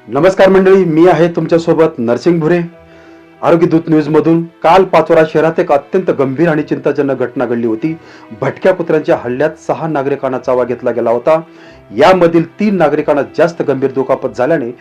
नमस्कार मंडळी, मी आहे तुमच्यासोबत नरसिंग भुरे. आरोग्य दूत न्यूज मधून काल पाचोरा शहरात एक अत्यंत गंभीर आणि चिंताजनक घटना घडली होती. भटक्या कुत्र्यांच्या हल्ल्यात 6 नागरिकांना चावा घेतला गेला होता. यामधील 3 नागरिकांना जास्त गंभीर दुखापत झाल्याने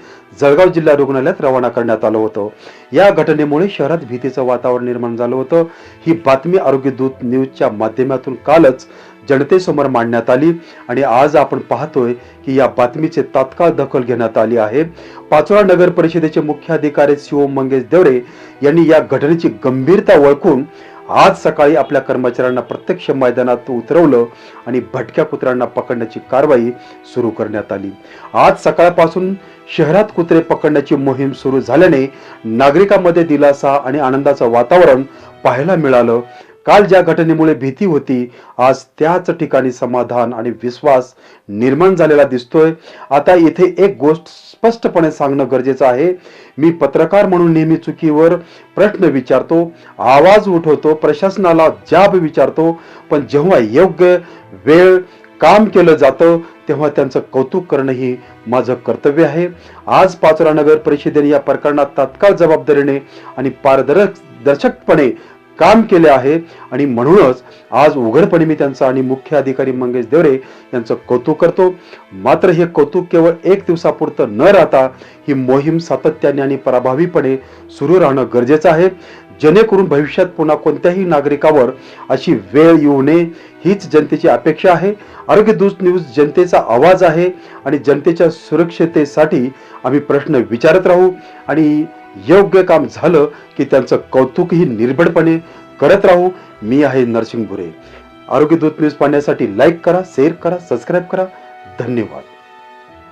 जळगाव जिल्हा रुग्णालयात रवाना करण्यात आलं होतं. या घटनेमुळे शहरात भीतीचं वातावरण निर्माण झालं होतं. ही बातमी आरोग्य दूत न्यूजच्या माध्यमातून कालच जनतेसमोर मांडण्यात आली आणि आज आपण पाहतोय की या बातमीचे तात्काळ दखल घेण्यात आली आहे. पाचोरा नगर परिषदेचे मुख्य अधिकारी शिवम मंगेश देवरे यांनी या घटनेची गंभीरता ओळखून आज सकाळी आपल्या कर्मचाऱ्यांना प्रत्यक्ष मैदानात उतरवलं आणि भटक्या कुत्र्यांना पकडण्याची कारवाई सुरू करण्यात आली. आज सकाळपासून शहरात कुत्रे पकडण्याची मोहीम सुरू झाल्याने नागरिकांमध्ये दिलासा आणि आनंदाचं वातावरण पाहायला मिळालं. काल ज्या घटनेमुळे भीती होती, आज त्याच ठिकाणी समाधान आणि विश्वास निर्माण झालेला दिसतोय. आता इथे एक गोष्ट स्पष्टपणे सांगणं गरजेचं आहे. मी पत्रकार म्हणून नेहमी चुकीवर प्रश्न विचारतो, आवाज उठवतो, प्रशासनाला जाब विचारतो, पण जेव्हा योग्य वेळ काम केलं जातं तेव्हा त्यांचं कौतुक करणं ही माझं कर्तव्य आहे. आज पाचोरा नगर परिषदेने या प्रकरणात तात्काळ जबाबदारीने आणि पारदर्शकपणे काम केले आहे आणि म्हणूनच आज उघडपणे मी त्यांचा आणि मुख्य अधिकारी मंगेश देवरे यांचं कौतुक करतो. मात्र हे कौतुक केवळ एक दिवसापुरतं न राहता ही मोहीम सातत्याने आणि प्रभावीपणे सुरू राहणं गरजेचं आहे, जेणेकरून भविष्यात पुन्हा कोणत्याही नागरिकावर अशी वेळ येऊ नये, हीच जनतेची अपेक्षा आहे. आरोग्य दूत न्यूज जनतेचा आवाज आहे आणि जनतेच्या सुरक्षिततेसाठी आम्ही प्रश्न विचारत राहू आणि योग्य काम झालं की त्यांचं कौतुकही निर्भीडपणे करत राहू. मी आहे नरसिंग भुरे. आरोग्य दूत न्यूज पाहण्यासाठी लाईक करा, शेअर करा, सबस्क्राईब करा. धन्यवाद.